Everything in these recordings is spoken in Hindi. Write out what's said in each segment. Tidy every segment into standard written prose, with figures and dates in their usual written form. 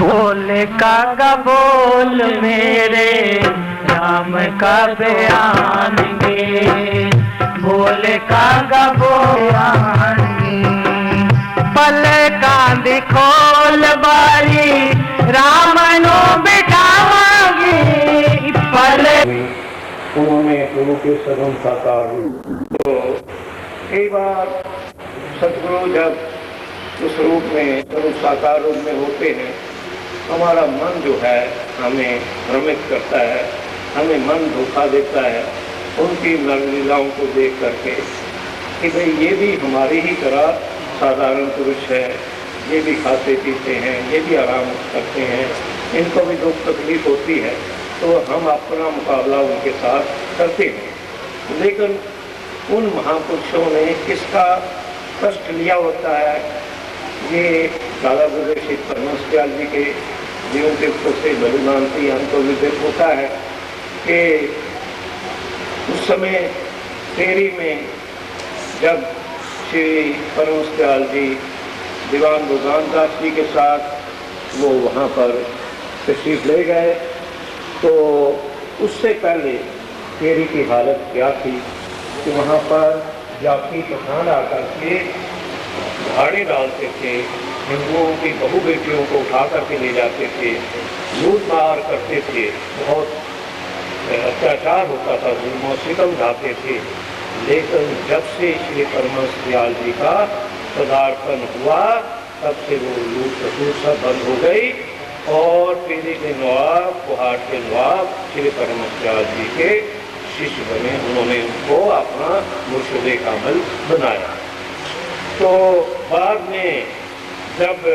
बोले कागा बोल मेरे राम का बयान गे, बोले कागा बयान पल कांदी खोल बारी राम नो बिठावांगी पल। उन्होंने गुरु के सगुण साकार रूप। तो कई बार सतगुरु जब उस रूप में सगुण साकार रूप में होते हैं, हमारा मन जो है हमें भ्रमित करता है, हमें मन धोखा देता है उनकी नरलीलाओं को देख करके कि भाई ये भी हमारी ही तरह साधारण पुरुष है, ये भी खाते पीते हैं, ये भी आराम करते हैं, इनको भी दुख तकलीफ होती है, तो हम अपना मुकाबला उनके साथ करते हैं। लेकिन उन महापुरुषों ने किसका कष्ट लिया होता है, ये दादा गुरुदेव श्री परमहंस दयाल जी के जीवन के से बलिदानती हमको विदित होता है कि उस समय फेरी में जब श्री परमहंस दयाल जी दीवान भगवान दास जी के साथ वो वहाँ पर तशरीफ ले गए, तो उससे पहले फेरी की हालत क्या थी कि वहाँ पर जाति पठान आकर के भाड़े डालते थे, हिंदुओं की बहू बेटियों को उठा करके ले जाते थे, लूट मार करते थे, बहुत अत्याचार होता था, जुल्म सितम ढाते थे। लेकिन जब से श्री परमहंस दयाल जी का पदार्पण हुआ तब से वो लूट खसूट सब बंद हो गई और पीली के नवाब, पुहाड़ के नवाब श्री परमहंस दयाल जी के शिष्य बने, उन्होंने उनको अपना मुर्शिदे कामिल बनाया। तो बाद में जब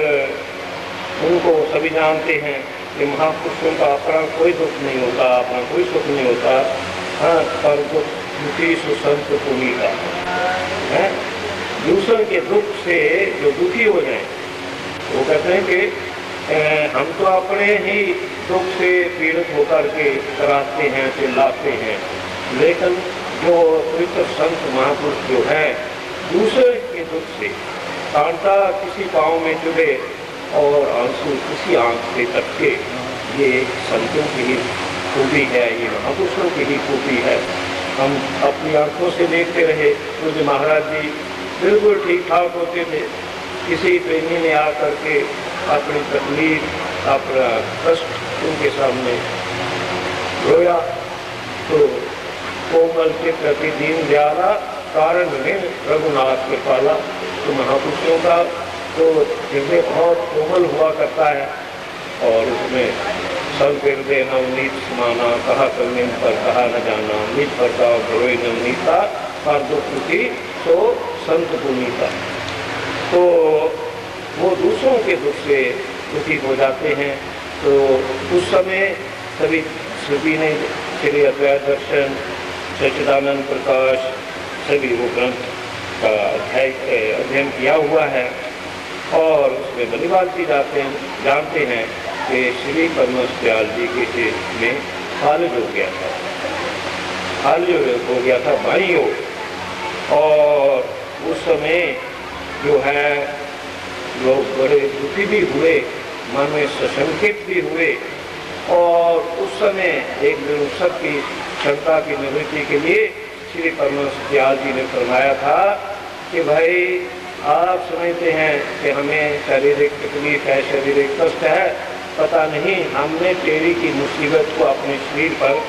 उनको सभी जानते हैं कि महापुरुषों का अपना कोई दुख नहीं होता, अपना कोई सुख नहीं होता, हाँ, पर दुखी सुसंत पुनीता है, दूसरों के दुख से जो दुखी हो जाए वो कहते हैं कि हम तो अपने ही दुख से पीड़ित होकर के कराते हैं, चिल्लाते हैं, लेकिन जो पवित्र संत महापुरुष जो है दूसरे के दुख से कांटा किसी पाँव में चुभे और आंसू किसी आंख से टपके, ये संतों की ही खूबी है, ये महापुरुषों की ही खूबी है। हम अपनी आंखों से देखते रहे, पूज्य महाराज जी बिल्कुल ठीक ठाक होते थे, किसी प्रेमी ने आकर के अपनी तकलीफ, अपना कष्ट उनके सामने रोया तो कोमल के प्रति दीन दयाला कारण में रघुनाथ के पाला। तो महापुरुषों का तो हृदय बहुत कोमल हुआ करता है और उसमें सब हृदय नवनीत समाना, कहा करने पर कहा न जाना, निज बर्ताव भरोई नवनीता पर दुख की तो संत पुनीता। तो वो दूसरों के दुख से दुखी हो जाते हैं। तो उस समय सभी ने श्री अद्वैत दर्शन, सच्चिदानंद प्रकाश, सभी वो ग्रंथ का अध्ययन किया हुआ है और उसमें बलिवाल जी जानते हैं कि श्री परमहंस दयाल जी के देश में हालज हो गया था, हालज हो गया था भाइयों। और उस समय जो है लोग बड़े दुखी भी हुए, मन में सशंकित भी हुए और उस समय एक दिन सबकी क्षमता की निवृत्ति के लिए श्री परमहंस दयाल जी ने फरमाया था कि भाई आप समझते हैं कि हमें शारीरिक तकलीफ है, शारीरिक कष्ट है, पता नहीं हमने तेरी की मुसीबत को अपने शरीर पर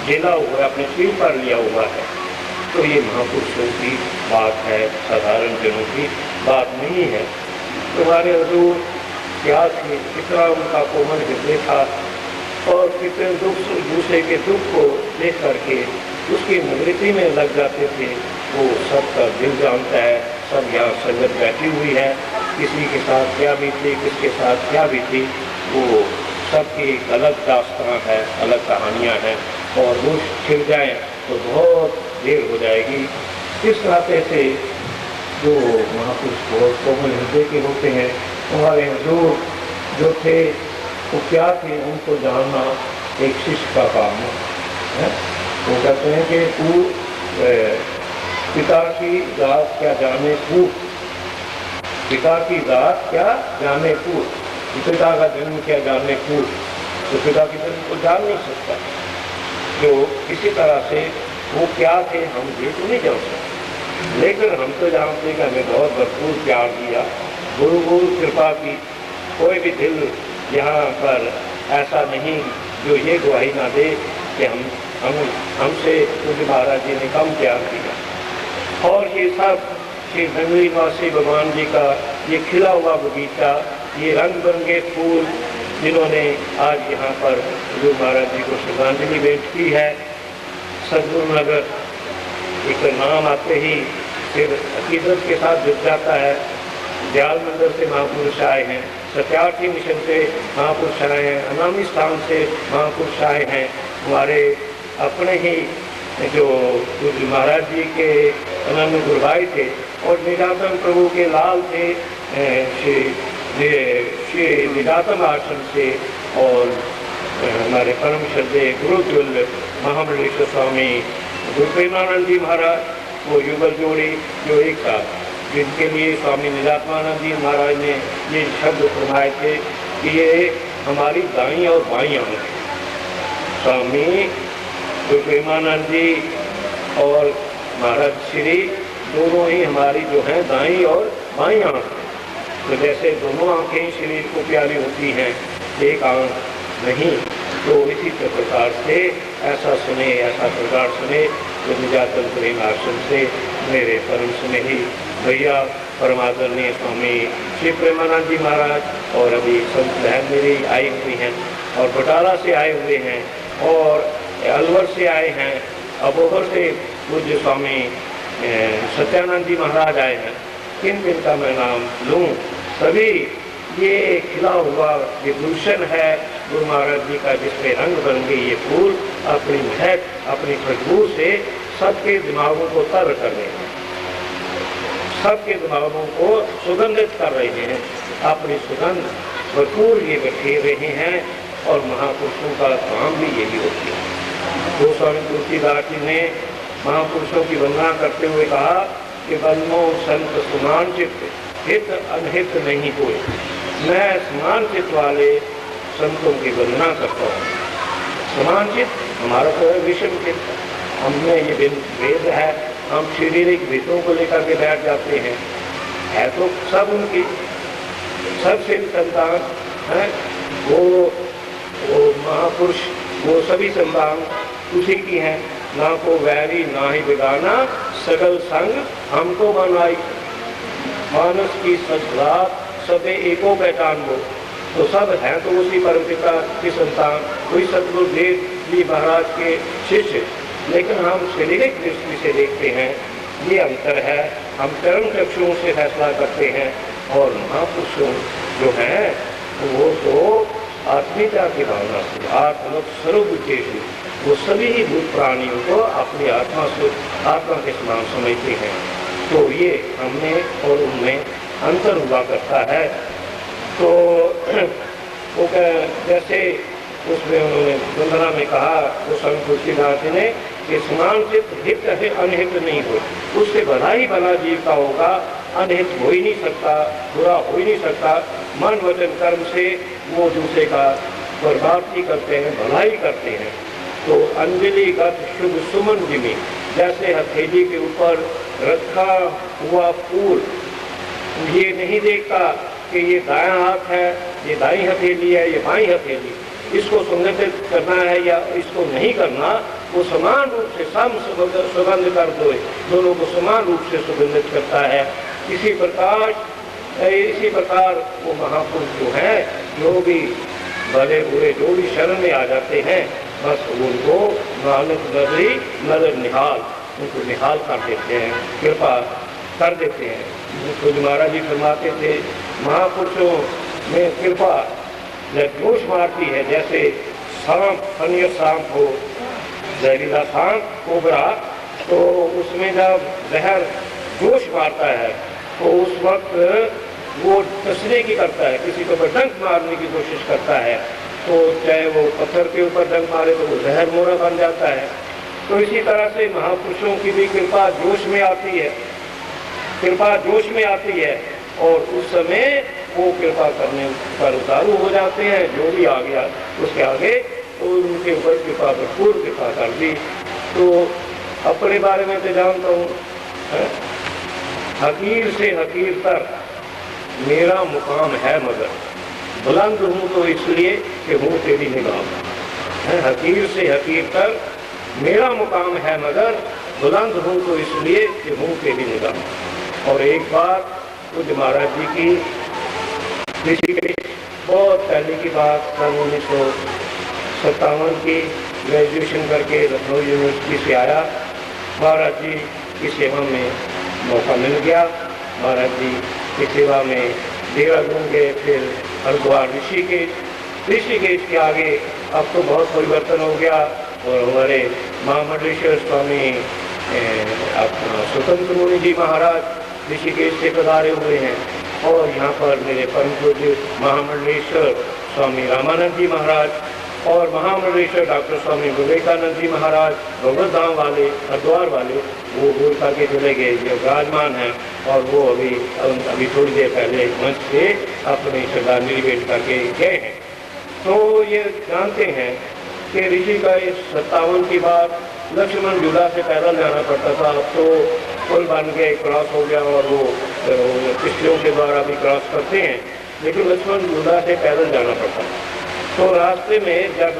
झेला हुआ है, अपने शरीर पर लिया हुआ है। तो ये महापुरुषों की बात है, साधारण जनों की बात नहीं है। तुम्हारे हजूर क्या थे, कितना उनका कोमल हृदय था और कितने दुख दूसरे के दुख को देख करके उसकी निवृत्ति में लग जाते थे। वो सबका दिल जानता है, सब यहाँ संगत बैठी हुई है, किसी के साथ क्या भी थी, किसके साथ क्या भी थी, वो सबकी अलग दास्तान है, अलग कहानियाँ हैं और वो छिड़ जाए तो बहुत देर हो जाएगी। इस तरह से जो महापुरुष बहुत कोमल हृदय के होते हैं, हमारे हजूर जो थे वो क्या थे उनको जानना एक शिष्य का काम है। वो कहते हैं कि तू पिता की जात क्या जाने पूत, पिता की जात क्या जाने पूत, पिता का जन्म क्या जानने को, तो पिता के जन्म को जान नहीं सकता। तो इसी तरह से वो क्या थे हम ये तो नहीं जान सकते, लेकिन हम तो जानते हैं कि हमें बहुत भरपूर प्यार दिया, गुरु गुरु कृपा की। कोई भी दिल यहाँ पर ऐसा नहीं जो ये गवाही ना दे कि हमसे पूज्य महाराज जी ने कम प्यार दिया। और ये सब श्री नगरी निवासी भगवान जी का ये खिला हुआ बगीचा, ये रंग बिरंगे फूल जिन्होंने आज यहाँ पर गुरु महाराज जी को श्रद्धांजलि भेंट की है। सदगुरु नगर एक नाम आते ही फिर अकीदत के साथ जुड़ जाता है। दयाल मंदिर से महापुरुष आए हैं, सत्यार्थी मिशन से महापुरुष आए हैं, अनामी स्थान से महापुरुष आए हैं। हमारे अपने ही जो गुरु महाराज जी के अनामी गुरु भाई थे और निरातम प्रभु के लाल थे श्री निरातम आश्रम से, और हमारे परम श्रद्धेय गुरुतुल्य महामंडलेश्वर स्वामी गुरु प्रेमानंद जी महाराज, वो युगल जोड़ी जो एक था, जिनके लिए स्वामी निरात्मानंद जी महाराज ने ये शब्द फरमाए थे कि ये हमारी दाई और बाई आंख है। स्वामी गुरु प्रेमानंद जी और महाराज श्री दोनों ही हमारी जो है दाई और बाई आंख है। तो जैसे दोनों आंखें शरीर को प्यारी होती हैं, एक आंख नहीं, तो इसी प्रकार से ऐसा सुने, ऐसा प्रकार सुने तो निजातन प्रेम आश्रम से मेरे परम स्नेही भैया परमादरणीय स्वामी श्री प्रेमानंद जी महाराज और अभी संत बहन मेरी आई हुई हैं, और बटाला से आए हुए हैं, और अलवर से आए हैं, अबोहर से पूज्य स्वामी सत्यानंद जी महाराज आए हैं। किन किन का मैं नाम लूँ, सभी ये खिला हुआ ये गुलशन है गुरु महाराज जी का, जिसमें रंग बिरंगे ये फूल अपनी महक अपनी खुशबू से सबके दिमागों को तर कर रहे हैं, सबके दिमागों को सुगंधित कर रहे हैं, अपनी सुगंध भरपूर ये बिखेर रहे हैं। और महापुरुषों का काम भी यही होती है। गोस्वामी तुलसीदास जी ने महापुरुषों की वंदना करते हुए कहा कि बंदो संत समान चित्त, हित अनहित नहीं हुए। मैं समान चित्त वाले संतों की वंदना करता हूँ। समान चित्त हमारा तो है विषम चित्त, हमने ये वेद है, हम शारीरिक भेदों को लेकर के बैठ जाते हैं। है तो सब उनकी, सब सिद्ध संतान है, वो महापुरुष, वो सभी संतान उसी की हैं। ना को वैरी ना ही बिगाना, सगल संग हमको बनाई। मानस की सजरात सबे एको पहचान वो, तो सब हैं तो उसी परमपिता की संतान, कोई सतगुरुदेव जी महाराज के शिष्य। लेकिन हम शारीरिक दृष्टि से देखते हैं, ये अंतर है। हम कर्म चक्षुओं से फैसला करते हैं, और महापुरुषों जो हैं वो तो आत्मीयता की भावना से, आत्मक स्वरूप उद्देश्य, वो सभी ही भूत प्राणियों को अपनी आत्मा के समान समझते हैं। तो ये हमने और उनमें अंतर हुआ करता है। तो वो जैसे उसमें उन्होंने वंदना में कहा, वो संत तुलसीदास जी ने कि समान चित्त हित है अनहित नहीं हो, उससे भला ही भला जीव का होगा, अनहित हो ही नहीं सकता, बुरा हो ही नहीं सकता। मन वचन कर्म से वो दूसरे का बर्बाद ही करते हैं, भलाई करते हैं। तो अंजलिगत शुभ सुमन जिमी, जैसे हथेली के ऊपर रखा हुआ फूल, ये नहीं देखता कि ये दायां हाथ है, ये दाईं हथेली है, ये बाईं हथेली, इसको सुगंधित करना है या इसको नहीं करना, वो समान रूप से सम सुगंध कर दो, दोनों को समान रूप से सुगंधित करता है। इसी प्रकार वो महापुरुष जो है, जो भी भले बुरे जो भी शरण में आ जाते हैं, बस उनको नानक नजरी नजर निहाल, उनको निहाल कर देते हैं, कृपा कर देते हैं। कुछ महाराज जी फरमाते थे, महापुरुषों में कृपा जब जोश मारती है, जैसे सांप, फनियर सांप हो, जहरीला सांप कोबरा, तो उसमें जब जहर जोश मारता है तो उस वक्त वो कसने की करता है, किसी को डंक मारने की कोशिश करता है, तो चाहे वो पत्थर के ऊपर डंक मारे तो वो जहर मोरा बन जाता है। तो इसी तरह से महापुरुषों की भी कृपा जोश में आती है, कृपा जोश में आती है, और उस समय वो कृपा करने पर उतारू हो जाते हैं। जो भी आ गया उसके आगे तो उनके ऊपर कृपा भरपूर कृपा कर दी। तो अपने बारे में तो जानता हूँ, हकीर से हकीर तक मेरा मुकाम है, मगर बुलंद हूँ तो इसलिए कि हूँ तेरी निगाह में। हकीर से हकीर तक मेरा मुकाम है, मगर बुलंद हूँ तो इसलिए कि हूँ तेरी निगाह में। और एक बार पूज्य महाराज जी की ऋषिकेश, बहुत पहले की बात, सन 1957 की, ग्रेजुएशन करके लखनऊ यूनिवर्सिटी से आया। महाराज जी की सेवा में मौका मिल गया। महाराज जी की सेवा में देहरादून गए, फिर हरिद्वार, ऋषिकेश के आगे अब तो बहुत परिवर्तन हो गया। और हमारे महामंडलेश्वर स्वामी स्वतंत्र मुनि जी महाराज ऋषिकेश से पधारे हुए हैं। और यहाँ पर मेरे परम पूज्य महामंडलेश्वर स्वामी रामानंद जी महाराज और महामंडलेश्वर डॉक्टर स्वामी विवेकानंद जी महाराज, भगवत धाम वाले, हरिद्वार वाले, वो दूर करके चले गए, जो विराजमान हैं। और वो अभी थोड़ी देर पहले मंच से अपनी श्रद्धांजलि भेंट करके गए हैं। तो ये जानते हैं कि ऋषि का इस 57 की बात, लक्ष्मण झूला से पैदल जाना पड़ता था। अब तो पुल बन के क्रॉस हो गया और वो किश्तियों के द्वारा भी क्रॉस करते हैं, लेकिन लक्ष्मण झूला से पैदल जाना पड़ता। तो रास्ते में जब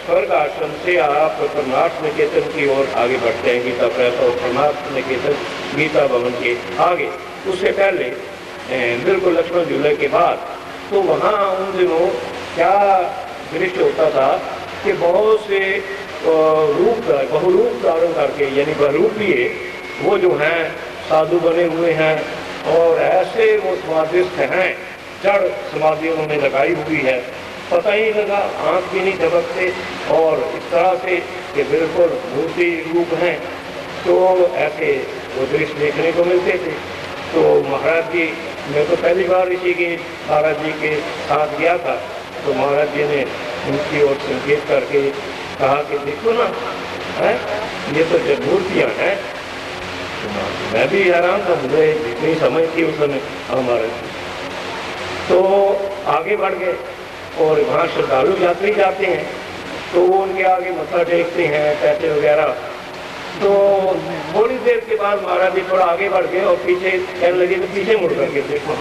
स्वर्ग आश्रम से आप परमार्थ निकेतन की ओर आगे बढ़ते हैं, गीता प्रेस और परमार्थ निकेतन गीता भवन के आगे, उससे पहले बिल्कुल लक्ष्मण झूले के बाद, तो वहाँ उन दिनों क्या दृश्य होता था कि बहुत से बहुरूप धारण करके, यानी बहुरूपीय वो जो हैं साधु बने हुए हैं, और ऐसे वो स्वादिष्ट हैं, जड़ समाधि उन्होंने लगाई हुई है, पता ही लगा, आँख भी नहीं झपकते, और इस तरह से कि बिल्कुल मूर्ति रूप हैं। तो ऐसे वो दृश्य देखने को मिलते थे। तो महाराज जी, मैं तो पहली बार ऋषिकेश महाराज जी के साथ गया था, तो महाराज जी ने उनकी ओर संकेत करके कहा कि देखो ना, है ये तो जब मूर्तियाँ हैं। मैं भी हैरान था, मुझे इतनी समझ थी उस समय हमारे। तो आगे बढ़ गए और वहाँ श्रद्धालु यात्री जाते हैं, तो वो उनके आगे मत्था टेकते हैं, पैसे वगैरह। तो थोड़ी देर के बाद महाराज जी थोड़ा आगे बढ़ गए और पीछे कहने लगे तो पीछे मुड़ करके देखो।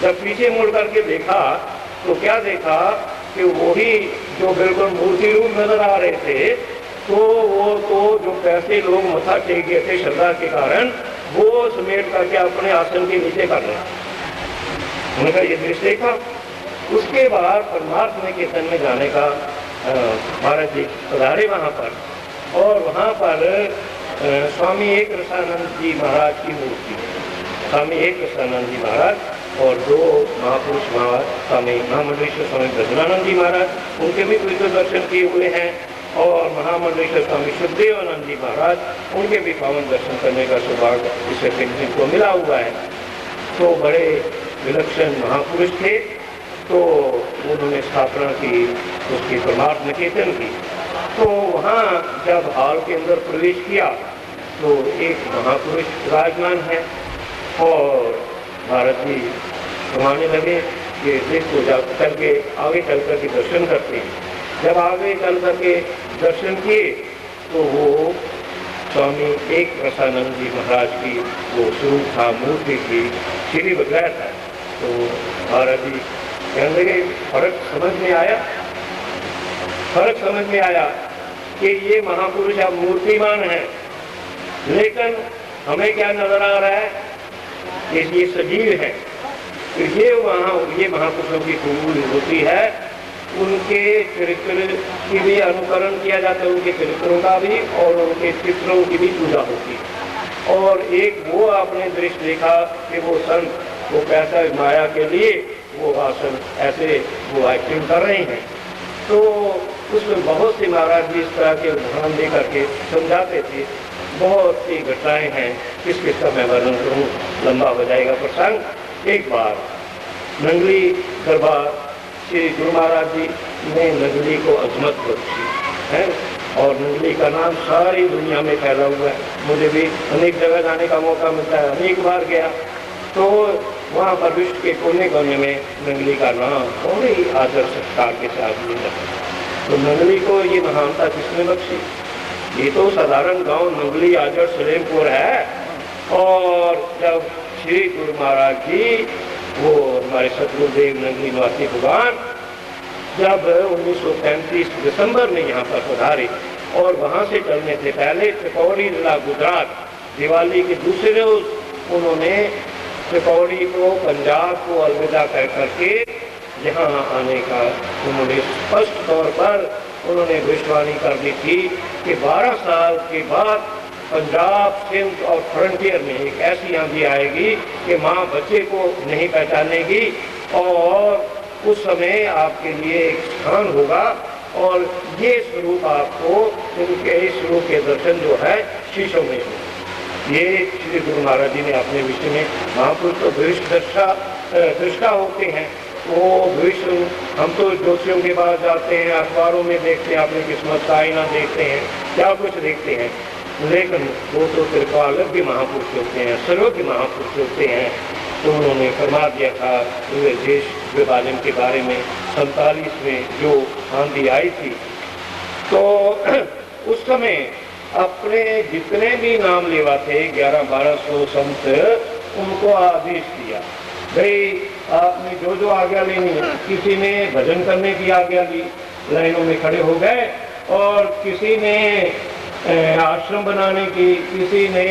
जब पीछे मुड़ करके देखा तो क्या देखा कि वही जो बिल्कुल मूर्ति रूप नजर आ रहे थे, तो वो तो जो पैसे लोग मत्था टेक गए थे श्रद्धा के कारण, वो समेट करके अपने आसन के नीचे कर रहे हैं। उनका ये दृश्य देखा। उसके बाद परमार्थ निकेतन में जाने का महाराज जी पधारे वहाँ पर, और वहाँ पर स्वामी एक रसानंद जी महाराज की मूर्ति, स्वामी एक रसानंद जी महाराज और दो महापुरुष महाराज, स्वामी महामंडलेश्वर स्वामी ब्रजनानंद जी महाराज, उनके भी पवित्र दर्शन किए हुए हैं, और महामंडलेश्वर स्वामी शुद्धदेवानंद जी महाराज, उनके भी पावन दर्शन करने का सौभाग्य इसे सिंह को मिला हुआ है। तो बड़े विलक्षण महापुरुष थे। तो उन्होंने स्थापना की उसकी परमार्थ निकेतन की। तो वहाँ जब हॉल के अंदर प्रवेश किया तो एक महापुरुष विराजमान है, और भारत जी घुमाने लगे कि देखो जब चल के आगे चल कर के दर्शन करते हैं। जब आगे चल कर के दर्शन किए तो वो स्वामी एक रसानंद जी महाराज की वो स्वरूप था, मूर्ति की, श्री बगैर था। तो भारत जी कहने लगे फर्क समझ में आया कि ये महापुरुष अब मूर्तिमान है, लेकिन हमें क्या नजर आ रहा है कि ये सजीव है। तो ये महापुरुषों की खूबी होती है, उनके चरित्र की भी अनुकरण किया जाता है, उनके चरित्रों का भी, और उनके चित्रों की भी पूजा होती है। और एक वो आपने दृश्य देखा कि वो संत वो पैसा माया के लिए वो आसन ऐसे वो एक्टिंग कर रहे हैं। तो उसमें बहुत सी महाराज जी इस तरह के उदाहरण दे करके समझाते थे। बहुत सी घटनाएं हैं, किसके समय वर्णन करूँ, लंबा हो जाएगा प्रसंग। एक बार नंगली दरबार श्री गुरु महाराज जी ने नंगली को अजमत बख्शी है, और नंगली का नाम सारी दुनिया में फैला हुआ है। मुझे भी अनेक जगह जाने का मौका मिलता है, अनेक बार गया। तो वहाँ पर विश्व के कोने कोने में नंगली का नाम थोड़े ही आदर सत्कार के साथ लिया। तो नंगली को ये महानता किसने बख्शी? ये तो साधारण गांव नंगली आजर सलेमपुर है। और जब श्री गुरु महाराज जी वो हमारे सतगुरुदेव नंगली निवासी भगवान जब 1935 दिसंबर में यहाँ पर पधारे और वहाँ से चलने से पहले त्रिपुरी जिला गुजरात दिवाली के दूसरे रोज उन्होंने त्रिपुरी को पंजाब को अलविदा कर करके यहाँ आने का उन्होंने स्पष्ट तौर पर उन्होंने भविष्यवाणी कर दी थी कि 12 साल के बाद पंजाब सिंध और फ्रंटियर में एक ऐसी आंधी आएगी कि माँ बच्चे को नहीं पहचानेगी और उस समय आपके लिए एक स्थान होगा और ये स्वरूप आपको उनके इस स्वरूप के दर्शन जो है शीशों में हो। ये श्री गुरु महाराज जी ने अपने विषय में महापुरुष तो भविष्य दृष्टा होते हैं। वो भविष्य हम तो ज्योतिषियों के पास जाते हैं, अखबारों में देखते हैं, अपनी किस्मत का आईना देखते हैं, क्या कुछ देखते हैं, लेकिन वो तो त्रिकालज्ञ के महापुरुष होते हैं, सर्वज्ञ महापुरुष होते हैं। तो उन्होंने फरमा दिया था देश विभाजन के बारे में 47 में जो आंधी आई थी। तो उस समय अपने जितने भी नाम लेवा थे 1100-1200 संत उनको आदेश दिया, भाई आपने जो जो आज्ञा लेनी है। किसी ने भजन करने की आज्ञा ली, लाइनों में खड़े हो गए, और किसी ने आश्रम बनाने की, किसी ने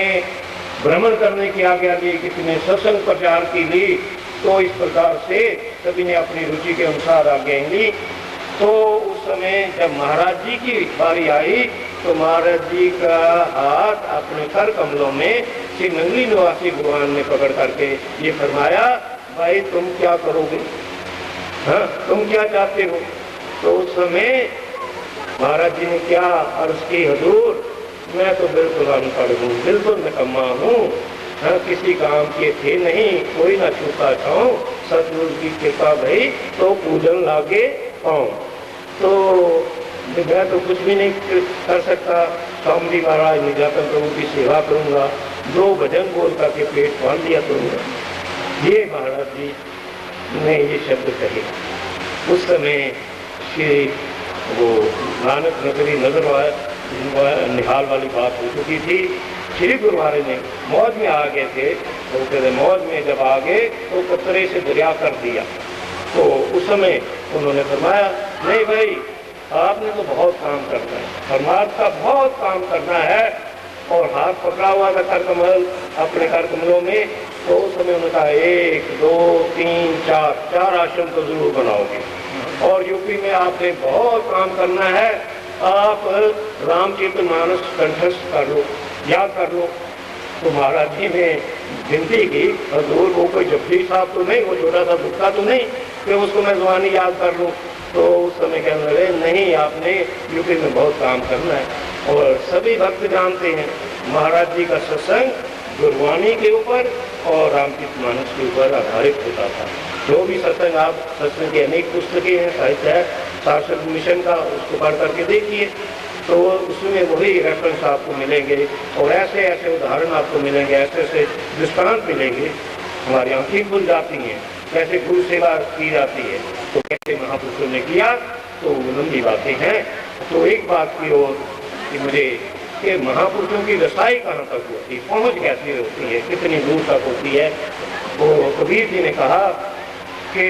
भ्रमण करने की आज्ञा ली, किसी ने सत्संग प्रचार की ली। तो इस प्रकार से सभी ने अपनी रुचि के अनुसार आज्ञाएं ली। तो उस समय जब महाराज जी की बारी आई तो महाराज जी का हाथ अपने कर कमलों में श्री नंगली निवासी भगवान ने पकड़ करके ये फरमाया, भाई तुम क्या करोगे, हाँ तुम क्या चाहते हो? तो उस समय महाराज जी ने क्या अर्ज की, हजूर मैं तो बिल्कुल अनपढ़ हूँ, बिल्कुल निकम्मा हूँ, हाँ किसी काम के थे नहीं, कोई ना छूता छाऊं, सतगुरु की कृपा भई तो पूजन लागे आऊं। तो मैं तो कुछ भी नहीं कर सकता, स्वामी महाराज निजातन प्रभु की सेवा करूंगा, 2 भजन बोल करके पेट बांध दिया करूंगा। ये महाराज जी ने ये शब्द कहे। उस समय श्री वो नानक नगरी नजर निहाल वाली बात हो चुकी थी। श्री गुरु महाराज ने मौज में आ गए थे, तो कहते मौज में जब आ गए तो कतरे से दरिया कर दिया। तो उस समय उन्होंने फरमाया, नहीं भाई आपने तो बहुत काम करना है, परमात्मा का बहुत काम करना है। और हाथ पकड़ा हुआ था कर कमल अपने कर कमलों में। तो उस समय उन्होंने कहा 1 2 3 4 आश्रम तो जरूर बनाओगे, और यूपी में आपने बहुत काम करना है। आप रामचरितमानस कंठस्थ कर लो, याद कर लो। तो महाराज जी ने विनती की, हजूर वो कोई जप्ती साहब तो नहीं, वो छोटा सा भुक्ता तो नहीं कि उसको मैं जुबानी याद कर लूँ। तो उस समय कहने लगे, नहीं आपने यूपी में बहुत काम करना है। और सभी भक्त जानते हैं महाराज जी का सत्संग गुरबानी के ऊपर और रामचरितमानस के ऊपर आधारित होता था। जो भी सत्संग, आप सत्संग की अनेक पुस्तकें हैं, साहित्य है, शासक मिशन का, उसको पढ़ करके देखिए तो उसमें वही रेफरेंस आपको मिलेंगे और ऐसे ऐसे उदाहरण आपको मिलेंगे, ऐसे ऐसे दृष्टांत मिलेंगे। हमारी आंखें खुल जाती हैं, कैसे गुरु सेवा की जाती है, तो कैसे महापुरुषों ने किया, तो लंबी बातें हैं। तो एक बात की ओर कि मुझे कि महापुरुषों की रसाई कहाँ तक होती है, पहुँच कैसे होती है, कितनी दूर तक होती है। वो कबीर जी ने कहा कि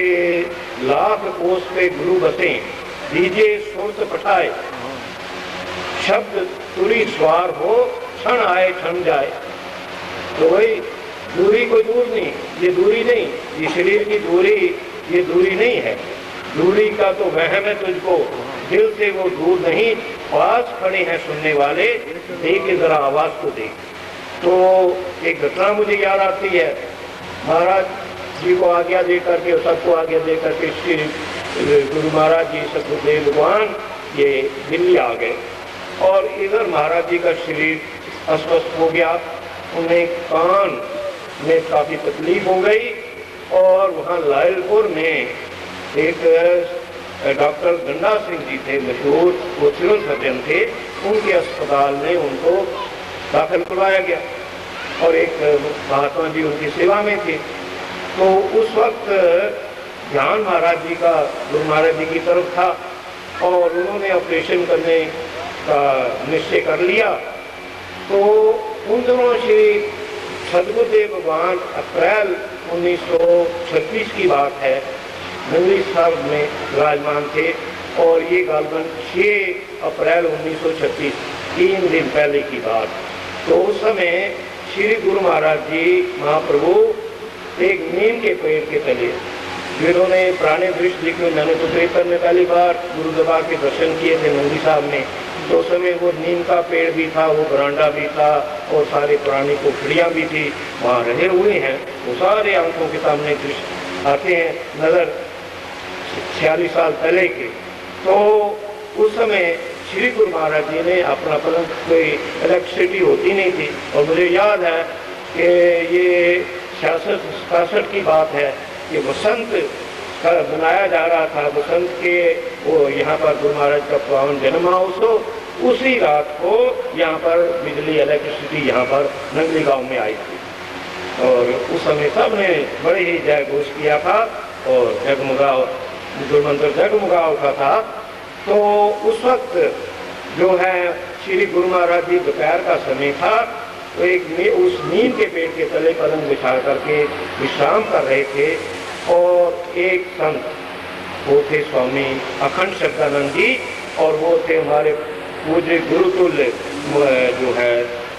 लाख कोस पे गुरु बसे, दीजिए सुरत पठाए, शब्द तुरी स्वार हो, क्षण आए क्षण जाए। तो भाई दूरी कोई दूर नहीं, ये दूरी नहीं, ये शरीर की दूरी, ये दूरी नहीं है। दूरी का तो वहम है तुझको, दिल से वो दूर नहीं, पास खड़े हैं सुनने वाले, देख के जरा आवाज को देख। तो एक घटना मुझे याद आती है, महाराज जी को आज्ञा दे करके, सबको आज्ञा दे करके श्री गुरु महाराज जी सतगुरुदेव भगवान ये दिल्ली आ गए। और इधर महाराज जी का शरीर अस्वस्थ हो गया, उन्हें कान में काफ़ी तकलीफ हो गई। और वहाँ लायलपुर में एक डॉक्टर गंडा सिंह जी थे, मशहूर, वो सिविल सर्जन थे, उनके अस्पताल में उनको दाखिल करवाया गया और एक महात्मा जी उनकी सेवा में थे। तो उस वक्त ध्यान महाराज जी का गुरु महाराज जी की तरफ था और उन्होंने ऑपरेशन करने का निश्चय कर लिया। तो उन दिनों श्री सदगुरुदेव भगवान अप्रैल 1936 की बात है, नंगली साहब में विराजमान थे और ये गालबन 6 अप्रैल 1936, 3 दिन पहले की बात। तो उस समय श्री गुरु महाराज जी महाप्रभु एक नीम के पेड़ के तले, जिन्होंने पुराने दृश्य लिखे, मैंने तो पेपर में पहली बार गुरु दरबार के दर्शन किए थे नंदी साहब में। तो उस समय वो नीम का पेड़ भी था, वो बरांडा भी था और सारे पुरानी कोठरियाँ भी थी, वहाँ रहे हुए हैं। वो सारे आंखों के सामने दृश्य आते हैं नज़र 46 साल पहले के। तो उस समय श्री गुरु महाराज जी ने अपना परंतु कोई इलेक्ट्रिसिटी होती नहीं थी और मुझे याद है कि ये 66-67 की बात है कि वसंत का बनाया जा रहा था, वसंत के वो यहाँ पर गुरु महाराज का पावन जन्म महोत्सव, उसी रात को यहाँ पर बिजली इलेक्ट्रिसिटी यहाँ पर नंगली गांव में आई थी और उस समय सब ने बड़े ही जय घोष किया था और जगमगाओ गुरु मंत्र जगमगा उठा था। तो उस वक्त जो है श्री गुरु महाराज जी दोपहर का समय था, तो उस नीम के पेड़ के तले पलंग बिछा करके विश्राम कर रहे थे और एक संत, वो थे स्वामी अखंड शब्दानंद जी और वो थे हमारे पूज्य गुरुतुल्य जो है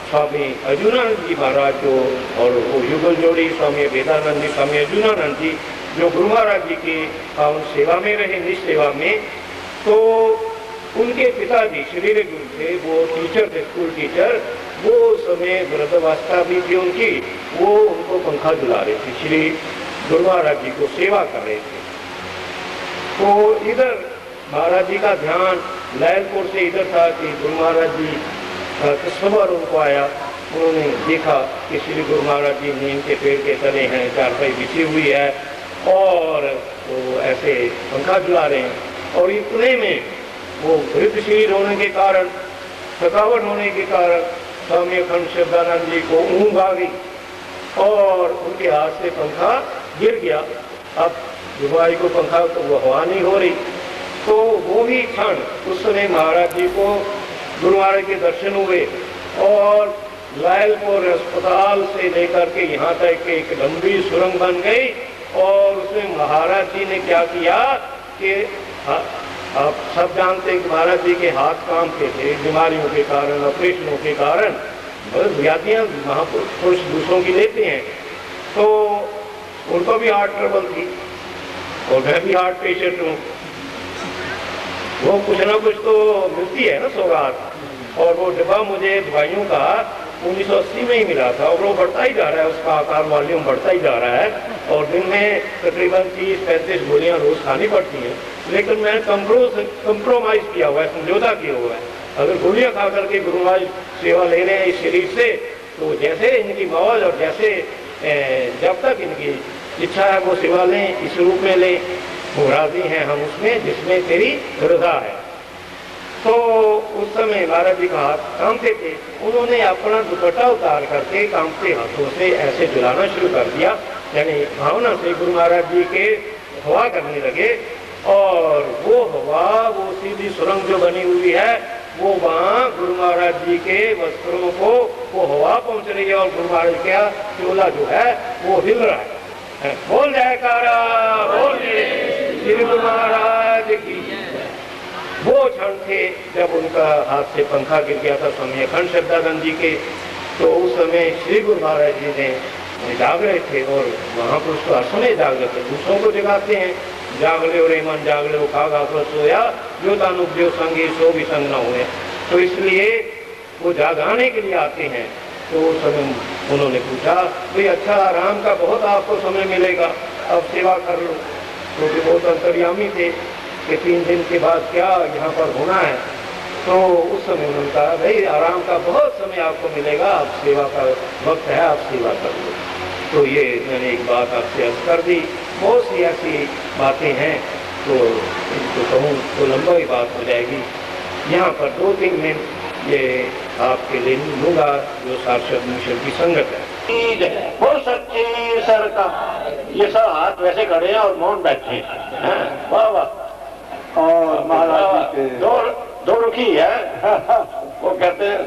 स्वामी अर्जुनानंद जी महाराज, जो और वो युगल जोड़ी स्वामी वेदानंद जी, स्वामी अर्जुनानंद जी, जो गुरु महाराज जी की पावन सेवा में रहे, निज सेवा में। तो उनके पिताजी श्री गुरु थे, वो टीचर थे, स्कूल टीचर। वो समय वृद्धावस्था भी थी उनकी, वो उनको पंखा झुला रहे थे, श्री गुरु महाराज जी को सेवा कर रहे थे। तो इधर महाराज जी का ध्यान लैलपुर से इधर था कि गुरु महाराज जी किस्मत उनको आया, उन्होंने देखा कि श्री गुरु महाराज जी नीम के पेड़ के तले हैं, चारपाई बिछी हुई है और वो ऐसे पंखा झुला रहे हैं। और इतने में वो वृद्ध शरीर होने के कारण, थकावट होने के कारण स्वामी अखंड शब्दानंद जी को ऊँघ आ गई और उनके हाथ से पंखा गिर गया। अब जुबाई को पंखा तो वो हवा नहीं हो रही। तो वो भी क्षण उस समय महाराज जी को गुरु महाराज के दर्शन हुए और लायलपुर अस्पताल से लेकर के यहाँ तक एक लंबी सुरंग बन गई और उसमें महाराज जी ने क्या किया कि आप सब जानते हैं कि महाराज जी के हाथ कांपते थे बीमारियों के कारण, ऑपरेशनों के कारण, बहुत व्याधियाँ महापुरुष दूसरों की लेते हैं। तो उनको भी हार्ट ट्रबल थी और मैं भी हार्ट पेशेंट हूँ। वो कुछ ना कुछ तो मिलती है ना सौगात, और वो डिब्बा मुझे दवाइयों का 1980 में ही मिला था और वो बढ़ता ही जा रहा है, उसका आकार वॉल्यूम बढ़ता ही जा रहा है और दिन में तकरीबन 30-35 गोलियाँ रोज खानी पड़ती हैं। लेकिन मैंने कंप्रोमाइज़ किया हुआ है, समझौता किया हुआ है। अगर गोलियाँ खा करके गुरु महाराज सेवा ले रहे हैं इस शरीर से, तो जैसे इनकी मौज और जैसे जब तक इनकी इच्छा है वो सेवा लें, इस रूप में लें, वो राजी हैं हम उसमें जिसमें तेरी रजा है। तो उस समय महाराज जी का हाथ कांपते थे, उन्होंने अपना दुपट्टा उतार करके कांपते हाथों से ऐसे झुलाना शुरू कर दिया, यानी भावना से गुरु महाराज जी के हवा करने लगे और वो हवा, वो सीधी सुरंग जो बनी हुई है, वो वहाँ गुरु महाराज जी के वस्त्रों को वो हवा पहुँच रही है और गुरु महाराज का चोला जो है वो हिल रहा है। बोल जयकारा, बोल श्री गुरु महाराज की। वो क्षण थे जब उनका हाथ से पंखा गिर गया था स्वामी अखंड शब्दानंद जी के। तो उस समय श्री गुरु महाराज जी ने जाग रहे थे और महापुरुष तो हर समय जाग रहे थे, दूसरों को जगाते हैं, जाग ले रे मन जाग ले खागा सोया जो दानुदेव संगी सो भी संग न हुए। तो इसलिए वो जागाने के लिए आते हैं। तो उस समय उन्होंने पूछा भाई अच्छा आराम का बहुत आपको समय मिलेगा, अब सेवा कर लो, क्योंकि बहुत अंतर्यामी थे कि 3 दिन के बाद क्या यहाँ पर होना है। तो उस समय उन्होंने कहा भाई आराम का बहुत समय आपको मिलेगा, आप सेवा का वक्त है, आप सेवा कर लो। तो ये मैंने एक बात आपसे अर्ज कर दी। बहुत सी ऐसी बातें हैं तो इनको कहूँ तो लंबा ही बात हो जाएगी। यहाँ पर 2-3 मिनट ये आपके लिए लूँगा जो सारस्वत मिशन की संगत है। बोल सच्ची सरकार। ये सब हाथ वैसे खड़े हैं और मौन बैठे हैं। वाह वाह। और महाराज जी के दो रुखी है। वो कहते हैं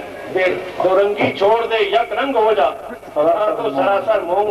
दो रंगी छोड़ दे, यक रंग हो जा, तो सरासर मोह